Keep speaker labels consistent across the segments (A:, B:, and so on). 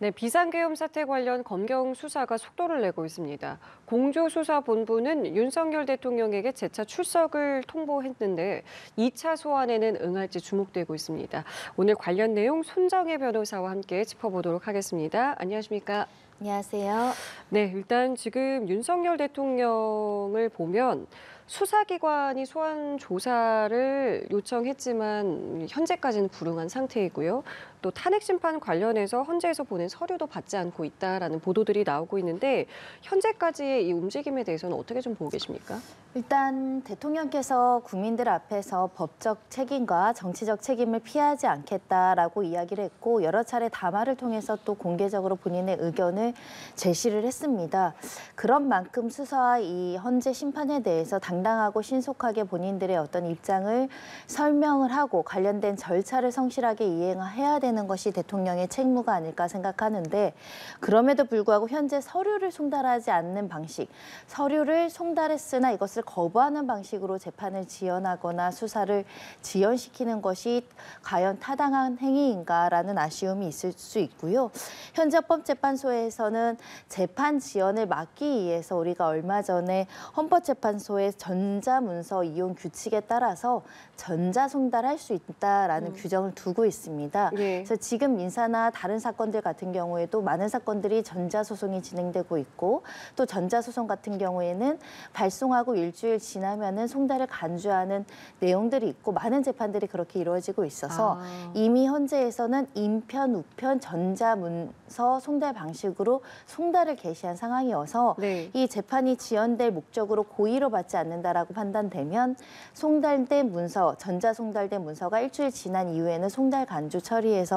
A: 네, 비상계엄 사태 관련 검경 수사가 속도를 내고 있습니다. 공조수사본부는 윤석열 대통령에게 재차 출석을 통보했는데 2차 소환에는 응할지 주목되고 있습니다. 오늘 관련 내용 손정혜 변호사와 함께 짚어보도록 하겠습니다. 안녕하십니까?
B: 안녕하세요.
A: 네, 일단 지금 윤석열 대통령을 보면 수사기관이 소환 조사를 요청했지만 현재까지는 불응한 상태이고요. 또 탄핵 심판 관련해서 헌재에서 보낸 서류도 받지 않고 있다라는 보도들이 나오고 있는데 현재까지의 이 움직임에 대해서는 어떻게 좀 보고 계십니까?
B: 일단 대통령께서 국민들 앞에서 법적 책임과 정치적 책임을 피하지 않겠다라고 이야기를 했고 여러 차례 담화를 통해서 또 공개적으로 본인의 의견을 제시를 했습니다. 그런 만큼 수사와 이 헌재 심판에 대해서 당당하고 신속하게 본인들의 어떤 입장을 설명을 하고 관련된 절차를 성실하게 이행해야 되는 것이 대통령의 책무가 아닐까 생각하는데 그럼에도 불구하고 현재 서류를 송달하지 않는 방식, 서류를 송달했으나 이것을 거부하는 방식으로 재판을 지연하거나 수사를 지연시키는 것이 과연 타당한 행위인가라는 아쉬움이 있을 수 있고요. 현재 헌법재판소에서는 재판 지연을 막기 위해서 우리가 얼마 전에 헌법재판소의 전자문서 이용 규칙에 따라서 전자송달할 수 있다라는 규정을 두고 있습니다.
A: 예.
B: 그래서 지금 민사나 다른 사건들 같은 경우에도 많은 사건들이 전자소송이 진행되고 있고 또 전자소송 같은 경우에는 발송하고 일주일 지나면은 송달을 간주하는 내용들이 있고 많은 재판들이 그렇게 이루어지고 있어서 이미 헌재에서는 인편, 우편, 전자문서 송달 방식으로 송달을 개시한 상황이어서
A: 네.
B: 이 재판이 지연될 목적으로 고의로 받지 않는다라고 판단되면 송달된 문서, 전자송달된 문서가 일주일 지난 이후에는 송달 간주 처리해서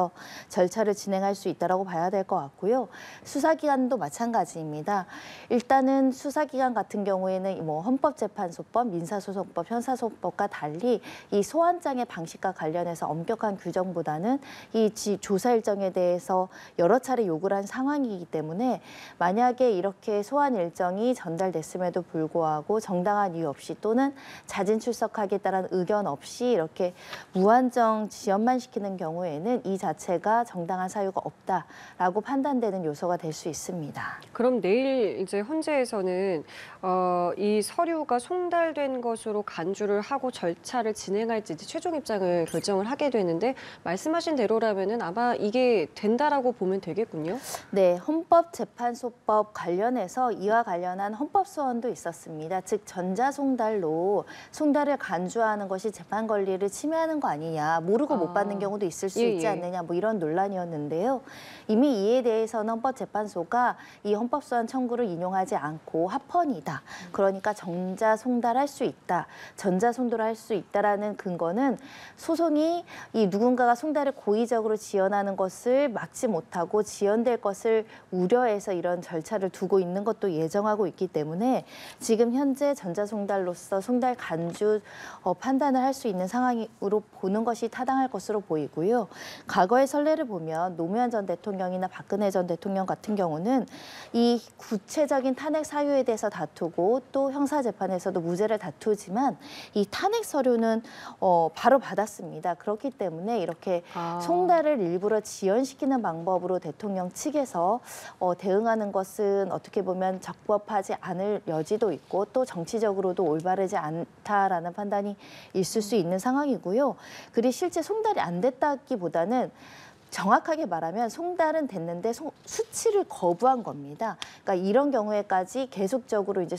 B: 절차를 진행할 수 있다라고 봐야 될 것 같고요. 수사기관도 마찬가지입니다. 일단은 수사기관 같은 경우에는 뭐 헌법재판소법, 민사소송법, 형사소송법과 달리 이 소환장의 방식과 관련해서 엄격한 규정보다는 이 조사 일정에 대해서 여러 차례 요구를 한 상황이기 때문에 만약에 이렇게 소환 일정이 전달됐음에도 불구하고 정당한 이유 없이 또는 자진 출석하겠다는 의견 없이 이렇게 무한정 지연만 시키는 경우에는 이 자체가 정당한 사유가 없다라고 판단되는 요소가 될 수 있습니다.
A: 그럼 내일 이제 헌재에서는 이 서류가 송달된 것으로 간주를 하고 절차를 진행할지 최종 입장을 결정을 하게 되는데 말씀하신 대로라면은 아마 이게 된다라고 보면 되겠군요.
B: 네, 헌법재판소법 관련해서 이와 관련한 헌법소원도 있었습니다. 즉 전자송달로 송달을 간주하는 것이 재판 권리를 침해하는 거 아니냐, 모르고 못 받는 경우도 있을 수 있지 않느냐, 뭐 이런 논란이었는데요. 이미 이에 대해서는 헌법재판소가 이 헌법소원 청구를 인용하지 않고 합헌이다. 그러니까 전자송달할 수 있다, 전자송달할 수 있다라는 근거는 소송이 이 누군가가 송달을 고의적으로 지연하는 것을 막지 못하고 지연될 것을 우려해서 이런 절차를 두고 있는 것도 예정하고 있기 때문에 지금 현재 전자송달로서 송달 간주 판단을 할 수 있는 상황으로 보는 것이 타당할 것으로 보이고요. 과거의 선례를 보면 노무현 전 대통령이나 박근혜 전 대통령 같은 경우는 이 구체적인 탄핵 사유에 대해서 다투고 또 형사재판에서도 무죄를 다투지만 이 탄핵 서류는 바로 받았습니다. 그렇기 때문에 이렇게 송달을 일부러 지연시키는 방법으로 대통령 측에서 대응하는 것은 어떻게 보면 적법하지 않을 여지도 있고 또 정치적으로도 올바르지 않다라는 판단이 있을 수 있는 상황이고요. 그리고 실제 송달이 안 됐다기보다는 정확하게 말하면 송달은 됐는데 수치를 거부한 겁니다. 그러니까 이런 경우에까지 계속적으로 이제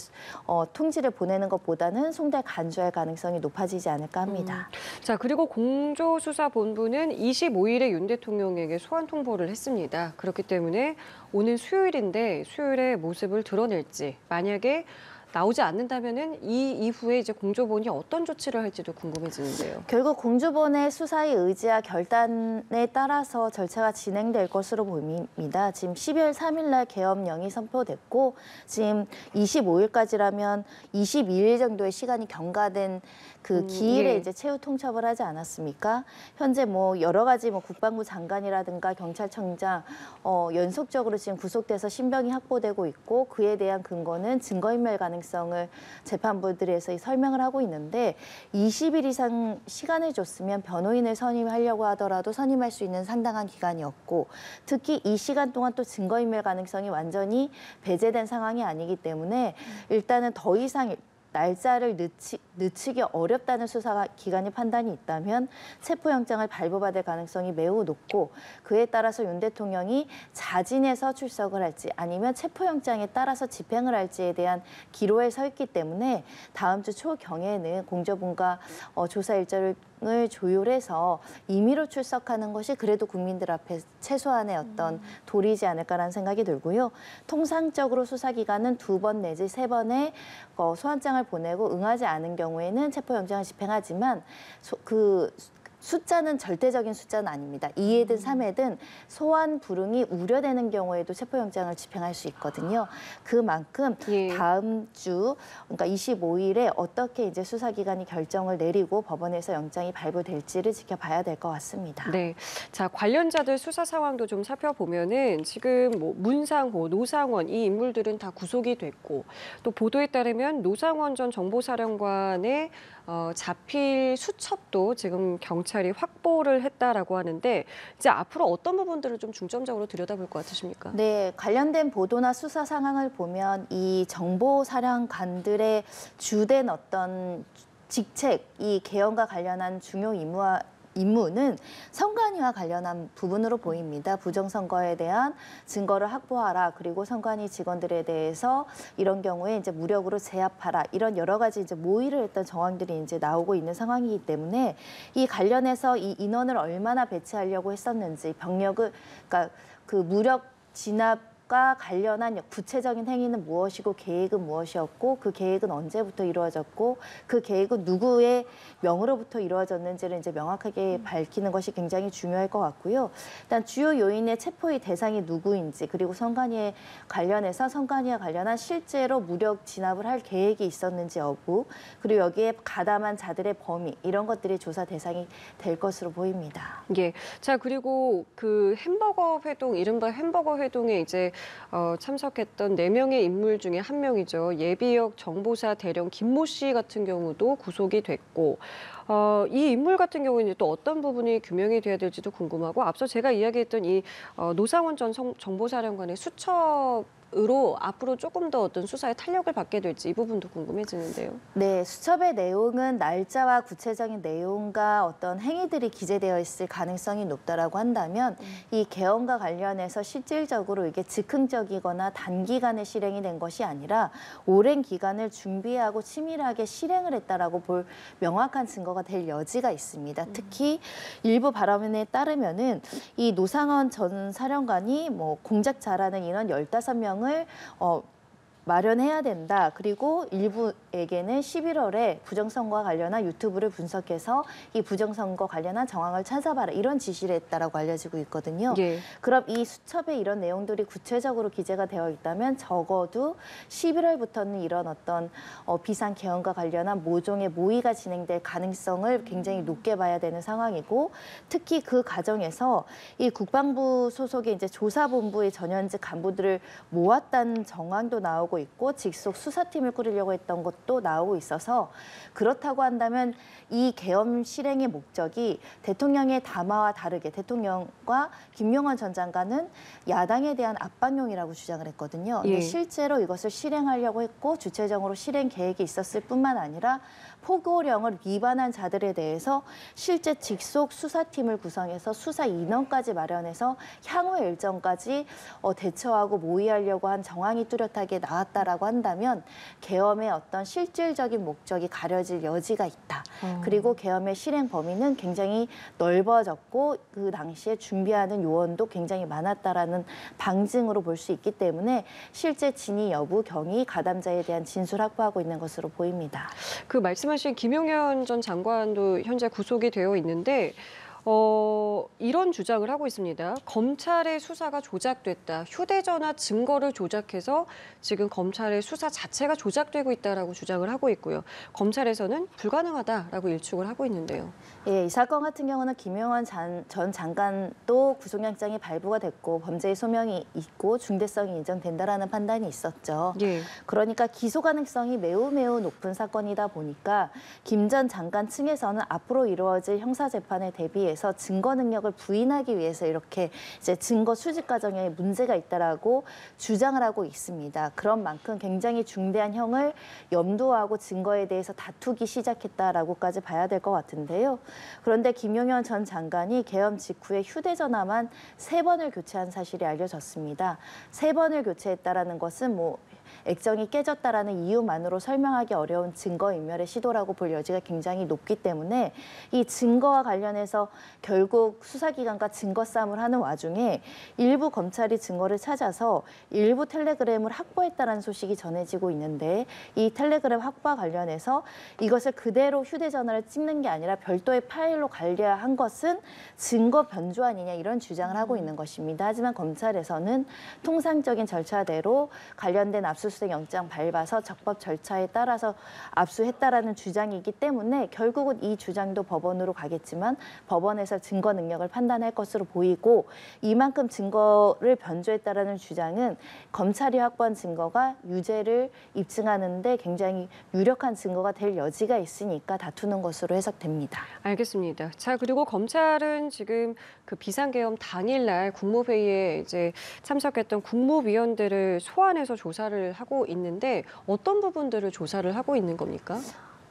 B: 통지를 보내는 것보다는 송달 간주할 가능성이 높아지지 않을까 합니다.
A: 자, 그리고 공조수사본부는 25일에 윤 대통령에게 소환 통보를 했습니다. 그렇기 때문에 오늘 수요일인데 수요일에 모습을 드러낼지 만약에 나오지 않는다면은 이 이후에 이제 공조본이 어떤 조치를 할지도 궁금해지는데요.
B: 결국 공조본의 수사의 의지와 결단에 따라서 절차가 진행될 것으로 보입니다. 지금 12월 3일 날 계엄령이 선포됐고 지금 25일까지라면 22일 정도의 시간이 경과된 그 기일에 이제 최후 통첩을 하지 않았습니까? 현재 뭐 여러 가지 뭐 국방부 장관이라든가 경찰청장 연속적으로 지금 구속돼서 신병이 확보되고 있고 그에 대한 근거는 증거인멸 가능성이 가능성을 재판부들에서 설명을 하고 있는데 20일 이상 시간을 줬으면 변호인을 선임하려고 하더라도 선임할 수 있는 상당한 기간이었고 특히 이 시간 동안 또 증거인멸 가능성이 완전히 배제된 상황이 아니기 때문에 일단은 더 이상 날짜를 늦추기 어렵다는 수사 기관의 판단이 있다면 체포영장을 발부받을 가능성이 매우 높고 그에 따라서 윤 대통령이 자진해서 출석을 할지 아니면 체포영장에 따라서 집행을 할지에 대한 기로에 서 있기 때문에 다음 주 초경에는 공저분과 조사 일정을 조율해서 임의로 출석하는 것이 그래도 국민들 앞에 최소한의 어떤 도리지 않을까라는 생각이 들고요. 통상적으로 수사기관은 2번 내지 3번의 소환장을 보내고 응하지 않은 경우에는 체포영장을 집행하지만 그 숫자는 절대적인 숫자는 아닙니다. 2회든 3회든 소환 불응이 우려되는 경우에도 체포영장을 집행할 수 있거든요. 그만큼 다음 주, 그러니까 25일에 어떻게 이제 수사기관이 결정을 내리고 법원에서 영장이 발부될지를 지켜봐야 될 것 같습니다.
A: 네, 자 관련자들 수사 상황도 좀 살펴보면은 지금 뭐 문상호, 노상원 이 인물들은 다 구속이 됐고 또 보도에 따르면 노상원 전 정보사령관의 잡힐 수첩도 지금 경찰이 확보를 했다라고 하는데 이제 앞으로 어떤 부분들을 좀 중점적으로 들여다볼 것 같으십니까?
B: 네, 관련된 보도나 수사 상황을 보면 이 정보사령관들의 주된 어떤 직책, 이 개헌과 관련한 중요 임무는 선관위와 관련한 부분으로 보입니다. 부정선거에 대한 증거를 확보하라. 그리고 선관위 직원들에 대해서 이런 경우에 이제 무력으로 제압하라. 이런 여러 가지 이제 모의를 했던 정황들이 이제 나오고 있는 상황이기 때문에 이 관련해서 이 인원을 얼마나 배치하려고 했었는지 병력을 그러니까 그 무력 진압과 관련한 구체적인 행위는 무엇이고 계획은 무엇이었고 그 계획은 언제부터 이루어졌고 그 계획은 누구의 명으로부터 이루어졌는지를 이제 명확하게 밝히는 것이 굉장히 중요할 것 같고요. 일단 주요 요인의 체포의 대상이 누구인지 그리고 선관위에 관련해서 선관위와 관련한 실제로 무력 진압을 할 계획이 있었는지 여부 그리고 여기에 가담한 자들의 범위 이런 것들이 조사 대상이 될 것으로 보입니다.
A: 예. 자 그리고 그 햄버거 회동 이른바 햄버거 회동에 이제 참석했던 4명의 인물 중에 한 명이죠. 예비역 정보사 대령 김모 씨 같은 경우도 구속이 됐고 이 인물 같은 경우에는 또 어떤 부분이 규명이 돼야 될지도 궁금하고 앞서 제가 이야기했던 이 노상원 전 정보사령관의 수첩으로 앞으로 조금 더 어떤 수사에 탄력을 받게 될지 이 부분도 궁금해지는데요.
B: 네, 수첩의 내용은 날짜와 구체적인 내용과 어떤 행위들이 기재되어 있을 가능성이 높다라고 한다면 이 개헌과 관련해서 실질적으로 이게 즉흥적이거나 단기간에 실행이 된 것이 아니라 오랜 기간을 준비하고 치밀하게 실행을 했다라고 볼 명확한 증거가 될 여지가 있습니다. 특히 일부 발언에 따르면은 이 노상원 전 사령관이 뭐 공작자라는 인원 15명을 마련해야 된다. 그리고 일부에게는 11월에 부정선거와 관련한 유튜브를 분석해서 이 부정선거 관련한 정황을 찾아봐라. 이런 지시를 했다라고 알려지고 있거든요.
A: 예.
B: 그럼 이 수첩에 이런 내용들이 구체적으로 기재가 되어 있다면 적어도 11월부터는 이런 어떤 비상 개헌과 관련한 모종의 모의가 진행될 가능성을 굉장히 높게 봐야 되는 상황이고 특히 그 과정에서 이 국방부 소속의 이제 조사본부의 전현직 간부들을 모았다는 정황도 나오고 있고 직속 수사팀을 꾸리려고 했던 것도 나오고 있어서 그렇다고 한다면 이 계엄 실행의 목적이 대통령의 담화와 다르게 대통령과 김용원 전 장관은 야당에 대한 압박용이라고 주장을 했거든요. 근데 실제로 이것을 실행하려고 했고 주체적으로 실행 계획이 있었을 뿐만 아니라 포고령을 위반한 자들에 대해서 실제 직속 수사팀을 구성해서 수사 인원까지 마련해서 향후 일정까지 대처하고 모의하려고 한 정황이 뚜렷하게 나왔다라고 한다면 계엄의 어떤 실질적인 목적이 가려질 여지가 있다. 그리고 계엄의 실행 범위는 굉장히 넓어졌고 그 당시에 준비하는 요원도 굉장히 많았다라는 방증으로 볼 수 있기 때문에 실제 진위 여부, 경위, 가담자에 대한 진술 확보하고 있는 것으로 보입니다.
A: 그 말씀하신 김용현 전 장관도 현재 구속이 되어 있는데 이런 주장을 하고 있습니다. 검찰의 수사가 조작됐다. 휴대전화 증거를 조작해서 지금 검찰의 수사 자체가 조작되고 있다라고 주장을 하고 있고요. 검찰에서는 불가능하다라고 일축을 하고 있는데요.
B: 예, 이 사건 같은 경우는 김용원 전 장관도 구속영장이 발부가 됐고 범죄의 소명이 있고 중대성이 인정된다라는 판단이 있었죠.
A: 예.
B: 그러니까 기소 가능성이 매우 높은 사건이다 보니까 김 전 장관 측에서는 앞으로 이루어질 형사 재판에 대비해서 증거 능력을 부인하기 위해서 이렇게 이제 증거 수집 과정에 문제가 있다라고 주장을 하고 있습니다. 그런 만큼 굉장히 중대한 형을 염두하고 증거에 대해서 다투기 시작했다라고까지 봐야 될 것 같은데요. 그런데 김용현 전 장관이 계엄 직후에 휴대전화만 3번을 교체한 사실이 알려졌습니다. 3번을 교체했다라는 것은 액정이 깨졌다라는 이유만으로 설명하기 어려운 증거인멸의 시도라고 볼 여지가 굉장히 높기 때문에 이 증거와 관련해서 결국 수사기관과 증거 싸움을 하는 와중에 일부 검찰이 증거를 찾아서 일부 텔레그램을 확보했다는 소식이 전해지고 있는데 이 텔레그램 확보와 관련해서 이것을 그대로 휴대전화를 찍는 게 아니라 별도의 파일로 관리해야 한 것은 증거 변조 아니냐 이런 주장을 하고 있는 것입니다. 하지만 검찰에서는 통상적인 절차대로 관련된 압수수색 영장 밟아서 적법 절차에 따라서 압수했다라는 주장이기 때문에 결국은 이 주장도 법원으로 가겠지만 법원에서 증거 능력을 판단할 것으로 보이고 이만큼 증거를 변조했다라는 주장은 검찰이 확보한 증거가 유죄를 입증하는 데 굉장히 유력한 증거가 될 여지가 있으니까 다투는 것으로 해석됩니다.
A: 알겠습니다. 자, 그리고 검찰은 지금 그 비상계엄 당일날 국무회의에 이제 참석했던 국무위원들을 소환해서 조사를 하고 있는데 어떤 부분들을 조사를 하고 있는 겁니까?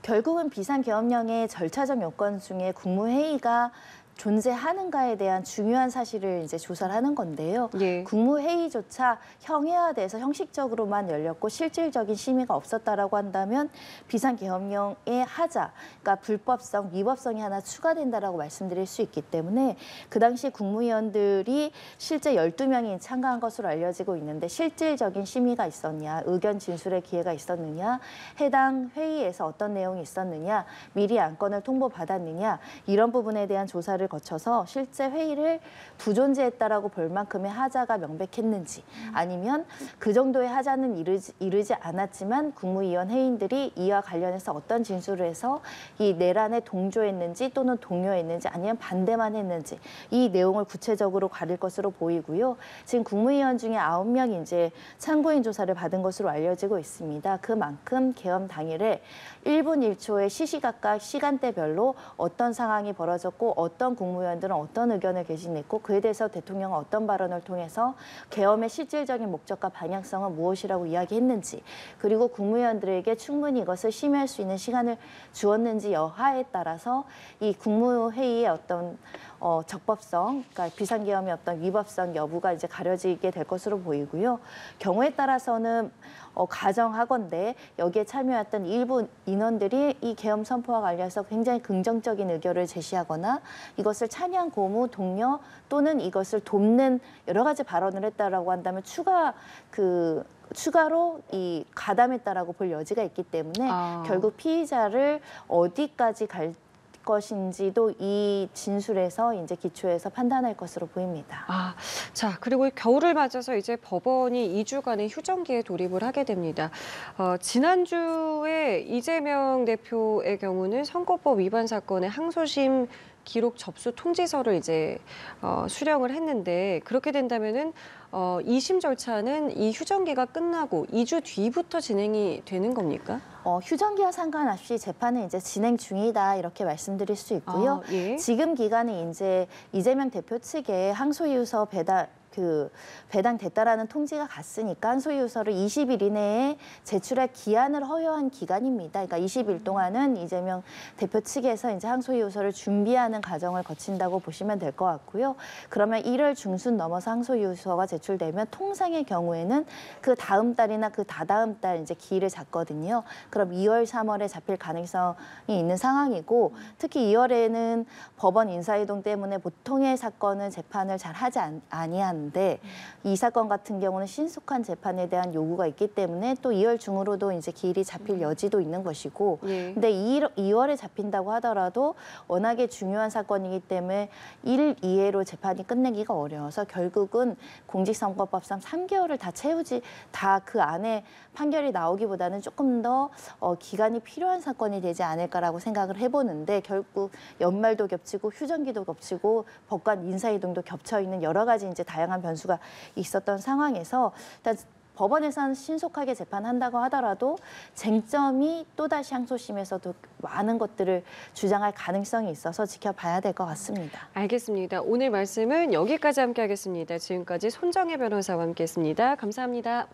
B: 결국은 비상계엄령의 절차적 요건 중에 국무회의가 존재하는가에 대한 중요한 사실을 이제 조사를 하는 건데요.
A: 예.
B: 국무회의조차 형해화돼서 형식적으로만 열렸고 실질적인 심의가 없었다라고 한다면 비상계엄령의 하자, 그러니까 불법성, 위법성이 하나 추가된다라고 말씀드릴 수 있기 때문에 그 당시 국무위원들이 실제 12명이 참가한 것으로 알려지고 있는데 실질적인 심의가 있었냐, 의견 진술의 기회가 있었느냐, 해당 회의에서 어떤 내용이 있었느냐, 미리 안건을 통보받았느냐 이런 부분에 대한 조사를 거쳐서 실제 회의를 부존재했다라고 볼 만큼의 하자가 명백했는지 아니면 그 정도의 하자는 이르지 않았지만 국무위원 회의인들이 이와 관련해서 어떤 진술을 해서 이 내란에 동조했는지 또는 동요했는지 아니면 반대만 했는지 이 내용을 구체적으로 가릴 것으로 보이고요. 지금 국무위원 중에 9명이 이제 참고인 조사를 받은 것으로 알려지고 있습니다. 그만큼 계엄 당일에 1분 1초의 시시각각 시간대별로 어떤 상황이 벌어졌고 어떤 국무위원들은 어떤 의견을 개진했고 그에 대해서 대통령은 어떤 발언을 통해서 계엄의 실질적인 목적과 방향성은 무엇이라고 이야기했는지 그리고 국무위원들에게 충분히 이것을 심의할 수 있는 시간을 주었는지 여하에 따라서 이 국무회의의 어떤 적법성, 그러니까 비상계엄의 어떤 위법성 여부가 이제 가려지게 될 것으로 보이고요. 경우에 따라서는 가정하건대 여기에 참여했던 일부 인원들이 이 계엄 선포와 관련해서 굉장히 긍정적인 의견을 제시하거나 이것을 찬양, 고무, 독려 또는 이것을 돕는 여러 가지 발언을 했다라고 한다면 추가로 이 가담했다라고 볼 여지가 있기 때문에 결국 피의자를 어디까지 갈 것인지도 이 진술에서 이제 기초해서 판단할 것으로 보입니다.
A: 자, 그리고 겨울을 맞아서 이제 법원이 2주간의 휴정기에 돌입을 하게 됩니다. 지난주에 이재명 대표의 경우는 선거법 위반 사건의 항소심 기록 접수 통지서를 이제 수령을 했는데 그렇게 된다면은 2심 절차는 이 휴정기가 끝나고 2주 뒤부터 진행이 되는 겁니까?
B: 휴정기와 상관없이 재판은 이제 진행 중이다 이렇게 말씀드릴 수 있고요.
A: 예.
B: 지금 기간은 이제 이재명 대표 측에 항소이유서 배당됐다라는 통지가 갔으니까 항소이유서를 20일 이내에 제출할 기한을 허용한 기간입니다. 그러니까 20일 동안은 이재명 대표 측에서 이제 항소이유서를 준비하는 과정을 거친다고 보시면 될 것 같고요. 그러면 1월 중순 넘어서 항소이유서가 제출되면 통상의 경우에는 그 다음 달이나 그 다다음 달 이제 기일을 잡거든요. 그럼 2월, 3월에 잡힐 가능성이 있는 상황이고 특히 2월에는 법원 인사이동 때문에 보통의 사건은 재판을 잘 하지 아니한다. 있었는데 이 사건 같은 경우는 신속한 재판에 대한 요구가 있기 때문에 또 2월 중으로도 이제 기일이 잡힐 여지도 있는 것이고
A: 예.
B: 근데 2월에 잡힌다고 하더라도 워낙에 중요한 사건이기 때문에 1, 2회로 재판이 끝내기가 어려워서 결국은 공직선거법상 3개월을 다 채우지 다 그 안에 판결이 나오기보다는 조금 더 기간이 필요한 사건이 되지 않을까라고 생각을 해보는데 결국 연말도 겹치고 휴전기도 겹치고 법관 인사이동도 겹쳐 있는 여러 가지 이제 다양한 변수가 있었던 상황에서 일단 법원에서는 신속하게 재판한다고 하더라도 쟁점이 또다시 항소심에서도 많은 것들을 주장할 가능성이 있어서 지켜봐야 될 것 같습니다.
A: 알겠습니다. 오늘 말씀은 여기까지 함께하겠습니다. 지금까지 손정혜 변호사와 함께했습니다. 감사합니다.